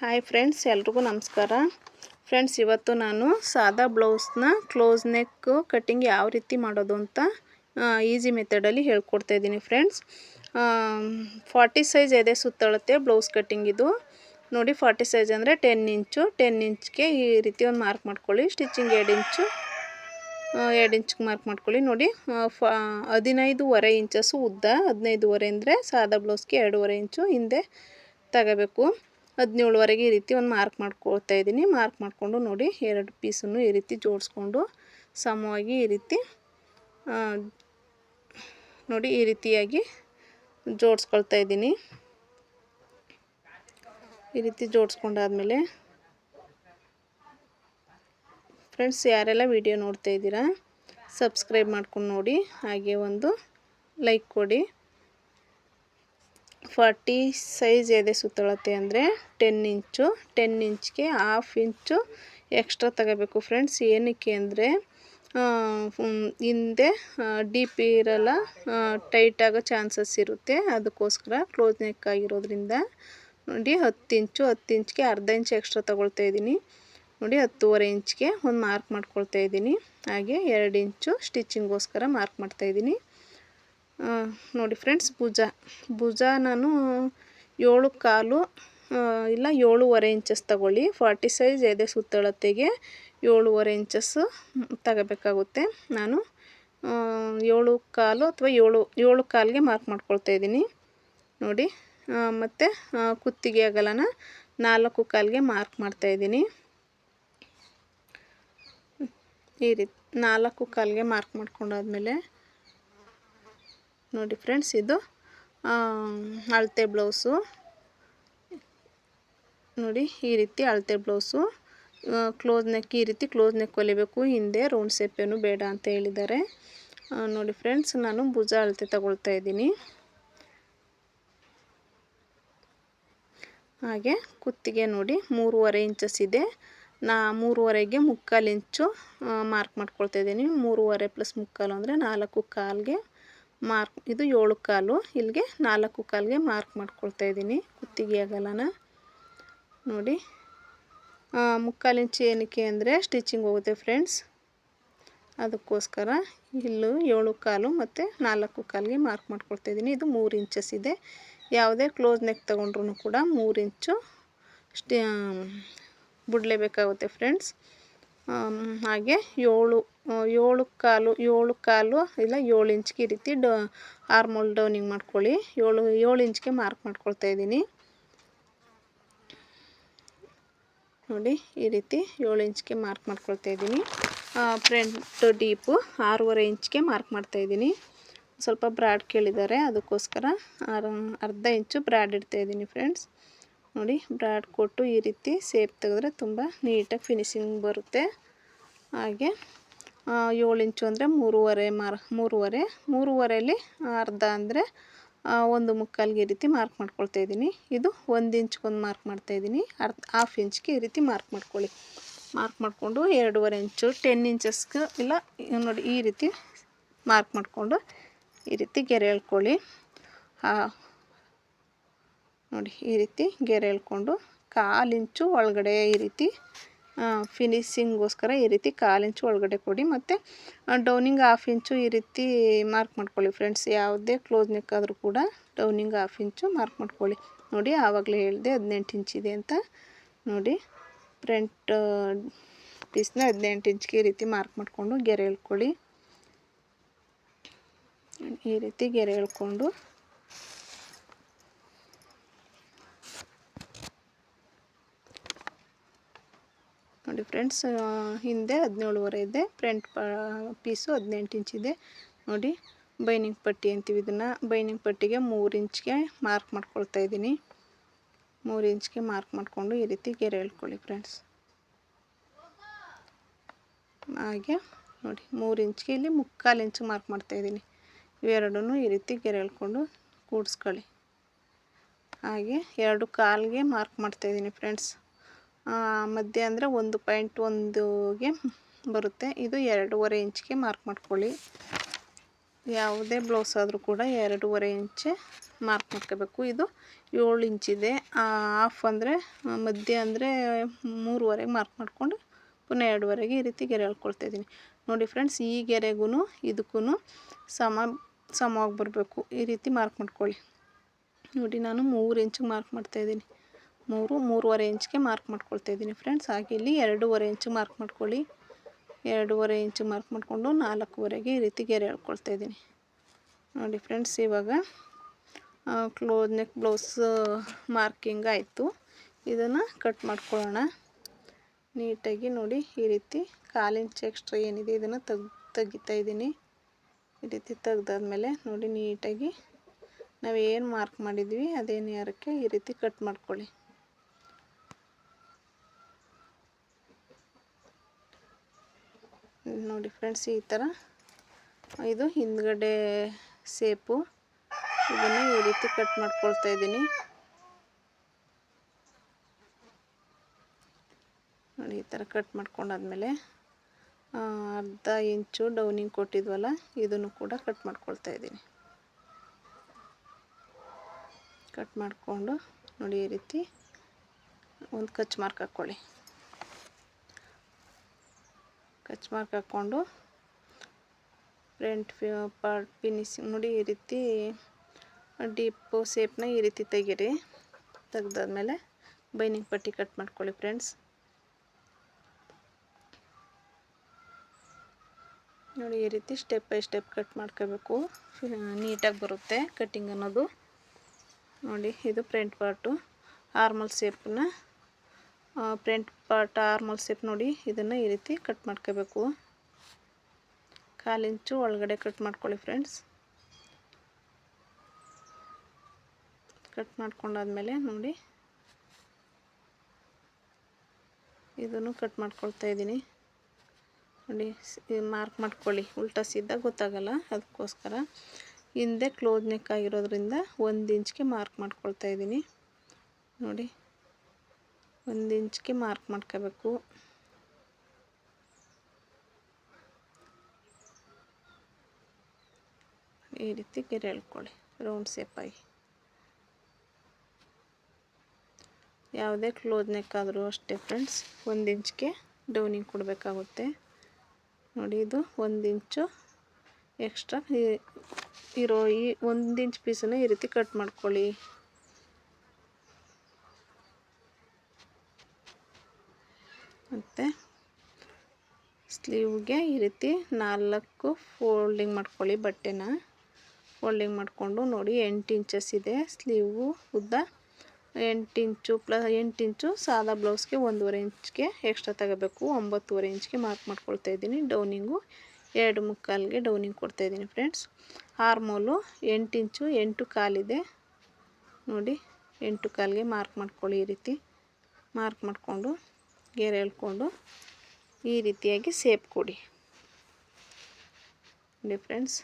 Hi friends, ಎಲ್ರಿಗೂ ನಮಸ್ಕಾರ. Friends, ಇವತ್ತು ನಾನು ಸಾದಾ ಬ್ಲೌಸ್ನ ಕ್ಲೋಸ್ ನೆಕ್ ಕಟ್ಟಿಂಗ್ ಯಾವ ರೀತಿ ಮಾಡೋದು ಅಂತ ಈಸಿ ಮೆಥಡಲ್ಲಿ ಹೇಳ್ಕೊಡ್ತಾ ಇದ್ದೀನಿ. ಫ್ರೆಂಡ್ಸ್, 40 ಸೈಜ್ ಎದೆ ಸುತ್ತಳತೆ ಬ್ಲೌಸ್ ಕಟ್ಟಿಂಗ್ ಇದು ನೋಡಿ. 40 ಸೈಜ್ ಅಂದರೆ 10 ಇಂಚು. 10 ಇಂಚ್ಗೆ ಈ ರೀತಿ ಒಂದು ಮಾರ್ಕ್ ಮಾಡ್ಕೊಳ್ಳಿ. ಸ್ಟಿಚಿಂಗ್ 2 ಇಂಚ್ಗೆ ಮಾರ್ಕ್ ಮಾಡ್ಕೊಳ್ಳಿ. ನೋಡಿ, 15.5 ಇಂಚಸ್ಸು ಉದ್ದ. 15.5 ಅಂದರೆ ಸಾದಾ ಬ್ಲೌಸ್ಗೆ 2.5 ಇಂಚು ಹಿಂದೆ ತಗೋಬೇಕು. 17ವರೆಗೆ ಈ ರೀತಿ ಒಂದು ಮಾರ್ಕ್ ಮಾಡ್ಕೊಳ್ತಾ ಇದ್ದೀನಿ. ಮಾರ್ಕ್ ಮಾಡಿಕೊಂಡು ನೋಡಿ, 2 ಪೀಸನ್ನು ಈ ರೀತಿ ಜೋಡಿಸ್ಕೊಂಡು ಸಮವಾಗಿ ಈ ರೀತಿ ನೋಡಿ ಈ ರೀತಿಯಾಗಿ ಜೋಡಿಸ್ಕೊಳ್ತಾ ಇದ್ದೀನಿ. ಈ ರೀತಿ ಜೋಡಿಸ್ಕೊಂಡಾದ್ಮೇಲೆ ಫ್ರೆಂಡ್ಸ್, ಯಾರೆಲ್ಲ ವಿಡಿಯೋ ನೋಡ್ತಾ ಇದ್ದೀರಾ ಸಬ್ಸ್ಕ್ರೈಬ್ ಮಾಡ್ಕೊಂಡು ನೋಡಿ, ಹಾಗೆ ಒಂದು ಲೈಕ್ ಕೊಡಿ. 40 ಸೈಜ್ ಎದೆ ಸುತ್ತಳತೆ ಅಂದರೆ 10 ಇಂಚು. 10 ಇಂಚ್ಗೆ 1/2 ಇಂಚು ಎಕ್ಸ್ಟ್ರಾ ತಗೋಬೇಕು. ಫ್ರೆಂಡ್ಸ್, ಏನಕ್ಕೆ ಅಂದರೆ ಹಿಂದೆ ಡೀಪ್ ಇರಲ್ಲ, ಟೈಟ್ ಆಗೋ ಚಾನ್ಸಸ್ ಇರುತ್ತೆ. ಅದಕ್ಕೋಸ್ಕರ ಕ್ಲೋಸ್ ನೆಕ್ ಆಗಿರೋದ್ರಿಂದ ನೋಡಿ 10 ಇಂಚು. 10 ಇಂಚ್ಗೆ ಅರ್ಧ ಇಂಚ್ ಎಕ್ಸ್ಟ್ರಾ ತೊಗೊಳ್ತಾ ಇದ್ದೀನಿ. ನೋಡಿ, 10.5 ಇಂಚ್ಗೆ ಒಂದು ಮಾರ್ಕ್ ಮಾಡ್ಕೊಳ್ತಾ ಇದ್ದೀನಿ. ಹಾಗೆ 2 ಇಂಚು ಸ್ಟಿಚಿಂಗೋಸ್ಕರ ಮಾರ್ಕ್ ಮಾಡ್ತಾಯಿದ್ದೀನಿ. ನೋಡಿ ಫ್ರೆಂಡ್ಸ್, ಭುಜ ನಾನು 7.25 ಇಲ್ಲ 7.25 ಇಂಚಸ್ ತಗೊಳ್ಳಿ. 40 ಸೈಜ್ ಎದೆ ಸುತ್ತಳತೆಗೆ 7.25 ಇಂಚಸ್ ತಗೋಬೇಕಾಗುತ್ತೆ. ನಾನು 7.25 ಅಥವಾ 7.25ಗೆ ಮಾರ್ಕ್ ಮಾಡ್ಕೊಳ್ತಾ ಇದ್ದೀನಿ. ನೋಡಿ, ಮತ್ತು ಕುತ್ತಿಗೆ ಅಗಲನ 4.25ಗೆ ಮಾರ್ಕ್ ಮಾಡ್ತಾಯಿದ್ದೀನಿ. ಈ ರೀತಿ 4.25ಗೆ ಮಾರ್ಕ್ ಮಾಡ್ಕೊಂಡಾದ್ಮೇಲೆ ನೋಡಿ ಫ್ರೆಂಡ್ಸ್, ಇದು ಅಳತೆ ಬ್ಲೌಸು. ನೋಡಿ, ಈ ರೀತಿ ಅಳತೆ ಬ್ಲೌಸು. ಕ್ಲೋಸ್ ನೆಕ್ ಈ ರೀತಿ ಕ್ಲೋಸ್ ನೆಕ್ ಹೊಲಿಬೇಕು. ಹಿಂದೆ ರೌಂಡ್ ಶೇಪ್ ಏನು ಬೇಡ ಅಂತ ಹೇಳಿದ್ದಾರೆ. ನೋಡಿ ಫ್ರೆಂಡ್ಸ್, ನಾನು ಭುಜ ಅಳತೆ ತಗೊಳ್ತಾ ಇದ್ದೀನಿ. ಹಾಗೆ ಕುತ್ತಿಗೆ ನೋಡಿ 3.25 ಇಂಚಸ್ ಇದೆ. 3.25ಗೆ 3/4 ಇಂಚು ಮಾರ್ಕ್ ಮಾಡ್ಕೊಳ್ತಾ ಇದ್ದೀನಿ. 3.25 + 3/4 ಅಂದರೆ 4.25ಗೆ ಮಾರ್ಕ್. ಇದು 7.25, ಇಲ್ಲಿಗೆ 4.25ಗೆ ಮಾರ್ಕ್ ಮಾಡ್ಕೊಳ್ತಾ ಇದ್ದೀನಿ ಕುತ್ತಿಗೆ ಅಗಲನ. ನೋಡಿ, 3/4 ಇಂಚು ಏನಕ್ಕೆ ಅಂದರೆ ಸ್ಟಿಚಿಂಗ್ ಹೋಗುತ್ತೆ ಫ್ರೆಂಡ್ಸ್, ಅದಕ್ಕೋಸ್ಕರ ಇಲ್ಲೂ 7.25 ಮತ್ತು 4.25ಗೆ ಮಾರ್ಕ್ ಮಾಡ್ಕೊಳ್ತಾ ಇದ್ದೀನಿ. ಇದು 3 ಇಂಚಸ್ ಇದೆ. ಯಾವುದೇ ಕ್ಲೋಸ್ ನೆಕ್ ತೊಗೊಂಡ್ರೂ ಕೂಡ 3 ಇಂಚು ಬಿಡಲೇಬೇಕಾಗುತ್ತೆ ಫ್ರೆಂಡ್ಸ್. ಹಾಗೆ 7.25 ಇಲ್ಲ 7 ಇಂಚ್ಗೆ ಈ ರೀತಿ ಆರ್ಮೋಲ್ ಡೌನಿಂಗ್ ಮಾಡ್ಕೊಳ್ಳಿ. 7 ಇಂಚ್ಗೆ ಮಾರ್ಕ್ ಮಾಡ್ಕೊಳ್ತಾ ಇದ್ದೀನಿ. ನೋಡಿ, ಈ ರೀತಿ 7 ಇಂಚ್ಗೆ ಮಾರ್ಕ್ ಮಾಡ್ಕೊಳ್ತಾ ಇದ್ದೀನಿ. ಫ್ರಂಟ್ ಡೀಪು 6.25 ಇಂಚ್ಗೆ ಮಾರ್ಕ್ ಮಾಡ್ತಾಯಿದ್ದೀನಿ. ಸ್ವಲ್ಪ ಬ್ರಾಡ್ ಕೇಳಿದ್ದಾರೆ, ಅದಕ್ಕೋಸ್ಕರ ಅರ್ಧ ಇಂಚು ಬ್ರಾಡ್ ಇಡ್ತಾಯಿದ್ದೀನಿ ಫ್ರೆಂಡ್ಸ್. ನೋಡಿ, ಬ್ರಾಡ್ ಕೊಟ್ಟು ಈ ರೀತಿ ಸೇಪ್ ತೆಗೆದ್ರೆ ತುಂಬ ನೀಟಾಗಿ ಫಿನಿಶಿಂಗ್ ಬರುತ್ತೆ. ಹಾಗೆ 7 ಇಂಚು ಅಂದರೆ 3.5 ಅರ್ಧ ಅಂದರೆ 1.25ಗೆ ಈ ರೀತಿ ಮಾರ್ಕ್ ಮಾಡ್ಕೊಳ್ತಾ ಇದ್ದೀನಿ. ಇದು 1 ಇಂಚ್ಗೊಂದು ಮಾರ್ಕ್ ಮಾಡ್ತಾಯಿದ್ದೀನಿ. 1/2 ಇಂಚ್ಗೆ ಈ ರೀತಿ ಮಾರ್ಕ್ ಮಾಡ್ಕೊಳ್ಳಿ. ಮಾರ್ಕ್ ಮಾಡಿಕೊಂಡು 2.25 ಇಂಚು 10 ಇಂಚಸ್ಗೆ ಇಲ್ಲ ನೋಡಿ ಈ ರೀತಿ ಮಾರ್ಕ್ ಮಾಡಿಕೊಂಡು ಈ ರೀತಿ ಗೆರೆ ಎಳ್ಕೊಳ್ಳಿ. ನೋಡಿ, ಈ ರೀತಿ ಗೆರೆ ಎಳ್ಕೊಂಡು 1/4 ಇಂಚು ಒಳಗಡೆ ಈ ರೀತಿ ಫಿನಿಶಿಂಗೋಸ್ಕರ ಈ ರೀತಿ 1/4 ಇಂಚು ಒಳಗಡೆ ಕೊಡಿ. ಮತ್ತು ಡೌನಿಂಗ್ 1/2 ಇಂಚು ಈ ರೀತಿ ಮಾರ್ಕ್ ಮಾಡ್ಕೊಳ್ಳಿ ಫ್ರೆಂಡ್ಸ್. ಯಾವುದೇ ಕ್ಲೋಸ್ ನೆಕ್ ಆದರೂ ಕೂಡ ಡೌನಿಂಗ್ 1/2 ಇಂಚು ಮಾರ್ಕ್ ಮಾಡ್ಕೊಳ್ಳಿ. ನೋಡಿ, ಆವಾಗಲೇ ಹೇಳಿದೆ 18 ಇಂಚಿದೆ ಅಂತ. ನೋಡಿ, ಫ್ರಂಟ್ ಪೀಸ್ನ 18 ಇಂಚ್ಗೆ ಈ ರೀತಿ ಮಾರ್ಕ್ ಮಾಡಿಕೊಂಡು ಗೆರೆ ಎಳ್ಕೊಳ್ಳಿ. ಈ ರೀತಿ ಗೆರೆ ಎಳ್ಕೊಂಡು ನೋಡಿ ಫ್ರೆಂಡ್ಸ್, ಹಿಂದೆ 17.5 ಇದೆ. Front piece 18 ಇಂಚಿದೆ. ನೋಡಿ, ಬೈನಿಂಗ್ ಪಟ್ಟಿ ಅಂತೀವಿ ಇದನ್ನು. ಬೈನಿಂಗ್ ಪಟ್ಟಿಗೆ 3 ಇಂಚ್ಗೆ ಮಾರ್ಕ್ ಮಾಡ್ಕೊಳ್ತಾ ಇದ್ದೀನಿ. 3 ಇಂಚ್ಗೆ ಮಾರ್ಕ್ ಮಾಡಿಕೊಂಡು ಈ ರೀತಿ ಗೆರೆ ಎಳ್ಕೊಳ್ಳಿ ಫ್ರೆಂಡ್ಸ್. ಹಾಗೆ ನೋಡಿ, 3 ಇಂಚ್ಗೆ ಇಲ್ಲಿ 3/4 ಇಂಚು ಮಾರ್ಕ್ ಮಾಡ್ತಾಯಿದ್ದೀನಿ. ಇವೆರಡನ್ನೂ ಈ ರೀತಿ ಗೆರೆ ಎಳ್ಕೊಂಡು ಕೂಡಿಸ್ಕೊಳ್ಳಿ. ಹಾಗೆ 2.25ಗೆ ಮಾರ್ಕ್ ಮಾಡ್ತಾಯಿದ್ದೀನಿ ಫ್ರೆಂಡ್ಸ್. ಮಧ್ಯೆ ಅಂದರೆ 1.1ಗೆ ಬರುತ್ತೆ. ಇದು 2.25 ಇಂಚ್ಗೆ ಮಾರ್ಕ್ ಮಾಡ್ಕೊಳ್ಳಿ. ಯಾವುದೇ ಬ್ಲೌಸ್ ಆದರೂ ಕೂಡ 2.5 ಇಂಚೆ ಮಾರ್ಕ್ ಮಾಡ್ಕೋಬೇಕು. ಇದು 7 ಇಂಚಿದೆ. ಹಾಫ್ ಅಂದರೆ ಮಧ್ಯ ಅಂದರೆ 3.5 ಮಾರ್ಕ್ ಮಾಡಿಕೊಂಡು ಪುನಃ 2.5 ಈ ರೀತಿ ಗೆರೆ ಎಳ್ಕೊಳ್ತಾಯಿದ್ದೀನಿ. ನೋಡಿ ಫ್ರೆಂಡ್ಸ್, ಈ ಗೆರೆಗೂ ಇದಕ್ಕೂ ಸಮವಾಗಿ ಬರಬೇಕು. ಈ ರೀತಿ ಮಾರ್ಕ್ ಮಾಡ್ಕೊಳ್ಳಿ. ನೋಡಿ ನಾನು 3 ಇಂಚಿಗೆ ಮಾರ್ಕ್ ಮಾಡ್ತಾಯಿದ್ದೀನಿ. 3.5 ಇಂಚ್ಗೆ ಮಾರ್ಕ್ ಮಾಡ್ಕೊಳ್ತಾಯಿದ್ದೀನಿ ಫ್ರೆಂಡ್ಸ್. ಹಾಗೆ ಇಲ್ಲಿ 2.5 ಇಂಚಿಗೆ ಮಾರ್ಕ್ ಮಾಡ್ಕೊಳ್ಳಿ. 2.5 ಇಂಚಿಗೆ ಮಾರ್ಕ್ ಮಾಡಿಕೊಂಡು 4.5ಗೆ ಈ ರೀತಿ ಗೆರೆ ಎಳ್ಕೊಳ್ತಾಯಿದ್ದೀನಿ. ನೋಡಿ ಫ್ರೆಂಡ್ಸ್, ಇವಾಗ ಕ್ಲೋಸ್ ನೆಕ್ ಬ್ಲೌಸ್ ಮಾರ್ಕಿಂಗ್ ಆಯಿತು. ಇದನ್ನು ಕಟ್ ಮಾಡ್ಕೊಳ್ಳೋಣ ನೀಟಾಗಿ. ನೋಡಿ ಈ ರೀತಿ 1/4 ಇಂಚ್ ಎಕ್ಸ್ಟ್ರಾ ಏನಿದೆ ಇದನ್ನು ತೆಗಿತಾ ಇದ್ದೀನಿ. ಈ ರೀತಿ ತೆಗ್ದಾದ್ಮೇಲೆ ನೋಡಿ ನೀಟಾಗಿ ನಾವು ಏನು ಮಾರ್ಕ್ ಮಾಡಿದ್ವಿ ಅದೇ ನೇರಕ್ಕೆ ಈ ರೀತಿ ಕಟ್ ಮಾಡ್ಕೊಳ್ಳಿ. ನೋಡಿ ಫ್ರೆಂಡ್ಸ್, ಈ ಥರ ಇದು ಹಿಂದ್ಗಡೆ ಸೇಪು. ಇದನ್ನು ಈ ರೀತಿ ಕಟ್ ಮಾಡ್ಕೊಳ್ತಾ ಇದ್ದೀನಿ. ನೋಡಿ ಈ ಥರ ಕಟ್ ಮಾಡ್ಕೊಂಡಾದ್ಮೇಲೆ ಅರ್ಧ ಇಂಚು ಡೌನಿಂಗ್ ಕೊಟ್ಟಿದ್ವಲ್ಲ ಇದನ್ನು ಕೂಡ ಕಟ್ ಮಾಡ್ಕೊಳ್ತಾ ಇದ್ದೀನಿ. ಕಟ್ ಮಾಡಿಕೊಂಡು ನೋಡಿ ಈ ರೀತಿ ಒಂದು ಕಚ್ ಮಾರ್ಕ್ ಹಾಕ್ಕೊಳ್ಳಿ. ಕಚ್ ಮಾರ್ಕ್ ಹಾಕ್ಕೊಂಡು ಫ್ರಂಟ್ ಪಾರ್ಟ್ ಫಿನಿಶಿಂಗ್ ನೋಡಿ ಈ ರೀತಿ ಡೀಪ್ ಶೇಪ್ನ ಈ ರೀತಿ ತೆಗೀರಿ. ತೆಗ್ದಾದ್ಮೇಲೆ ಬೈನಿಂಗ್ ಪಟ್ಟಿ ಕಟ್ ಮಾಡ್ಕೊಳ್ಳಿ ಫ್ರೆಂಡ್ಸ್. ನೋಡಿ ಈ ರೀತಿ ಸ್ಟೆಪ್ ಬೈ ಸ್ಟೆಪ್ ಕಟ್ ಮಾಡ್ಕೋಬೇಕು. ನೀಟಾಗಿ ಬರುತ್ತೆ ಕಟ್ಟಿಂಗ್ ಅನ್ನೋದು. ನೋಡಿ ಇದು ಫ್ರಂಟ್ ಪಾರ್ಟು ಆರ್ಮಲ್ ಶೇಪ್ನ ಫ್ರಂಟ್ ಪಾರ್ಟ್ ಆರ್ಮಲ್ ಶೇಪ್ ನೋಡಿ ಇದನ್ನು ಈ ರೀತಿ ಕಟ್ ಮಾಡ್ಕೋಬೇಕು. 1/4 ಇಂಚು ಒಳಗಡೆ ಕಟ್ ಮಾಡ್ಕೊಳ್ಳಿ ಫ್ರೆಂಡ್ಸ್. ಕಟ್ ಮಾಡ್ಕೊಂಡಾದ್ಮೇಲೆ ನೋಡಿ ಇದನ್ನು ಕಟ್ ಮಾಡ್ಕೊಳ್ತಾ ಇದ್ದೀನಿ. ನೋಡಿ ಮಾರ್ಕ್ ಮಾಡ್ಕೊಳ್ಳಿ, ಉಲ್ಟಾ ಸೀದಾ ಗೊತ್ತಾಗಲ್ಲ, ಅದಕ್ಕೋಸ್ಕರ ಹಿಂದೆ ಕ್ಲೋಸ್ ನೆಕ್ ಆಗಿರೋದ್ರಿಂದ 1 ಇಂಚ್ಗೆ ಮಾರ್ಕ್ ಮಾಡ್ಕೊಳ್ತಾ ಇದ್ದೀನಿ. ನೋಡಿ 1 ಇಂಚ್ಗೆ ಮಾರ್ಕ್ ಮಾಡ್ಕೋಬೇಕು. ಈ ರೀತಿ ಗೆರೆ ಎಳ್ಕೊಳ್ಳಿ ರೌಂಡ್ ಶೇಪಾಗಿ. ಯಾವುದೇ ಕ್ಲೋಸ್ ನೆಕ್ ಆದರೂ ಅಷ್ಟೇ ಫ್ರೆಂಡ್ಸ್ 1 ಇಂಚ್ಗೆ ಡೌನಿಂಗ್ ಕೊಡಬೇಕಾಗುತ್ತೆ. ನೋಡಿ ಇದು 1 ಇಂಚು ಎಕ್ಸ್ಟ್ರಾ ಇರೋ ಈ 1 ಇಂಚ್ ಪೀಸನ್ನು ಈ ರೀತಿ ಕಟ್ ಮಾಡ್ಕೊಳ್ಳಿ. ಮತ್ತು ಸ್ಲೀವ್ಗೆ ಈ ರೀತಿ 4 ಫೋಲ್ಡಿಂಗ್ ಮಾಡ್ಕೊಳ್ಳಿ. ಬಟ್ಟೆನ ಫೋಲ್ಡಿಂಗ್ ಮಾಡಿಕೊಂಡು ನೋಡಿ 8 ಇಂಚಸ್ ಇದೆ ಸ್ಲೀವು ಉದ್ದ. 8 ಇಂಚು ಪ್ಲಸ್ 8 ಇಂಚು ಸಾದಾ ಬ್ಲೌಸ್ಗೆ 1.5 ಇಂಚ್ಗೆ ಎಕ್ಸ್ಟ್ರಾ ತಗೋಬೇಕು. 9.5 ಇಂಚ್ಗೆ ಮಾರ್ಕ್ ಮಾಡ್ಕೊಳ್ತಾ ಇದ್ದೀನಿ. ಡೌನಿಂಗು 2.75ಗೆ ಡೌನಿಂಗ್ ಕೊಡ್ತಾಯಿದ್ದೀನಿ ಫ್ರೆಂಡ್ಸ್. ಆರ್ಮೋಲು 8 ಇಂಚು 8.25 ಇದೆ. ನೋಡಿ 8.25ಗೆ ಮಾರ್ಕ್ ಮಾಡ್ಕೊಳ್ಳಿ. ಈ ರೀತಿ ಮಾರ್ಕ್ ಮಾಡಿಕೊಂಡು ಗೆರೆ ಎಳ್ಕೊಂಡು ಈ ರೀತಿಯಾಗಿ ಶೇಪ್ ಕೊಡಿ. ನೋಡಿ ಫ್ರೆಂಡ್ಸ್,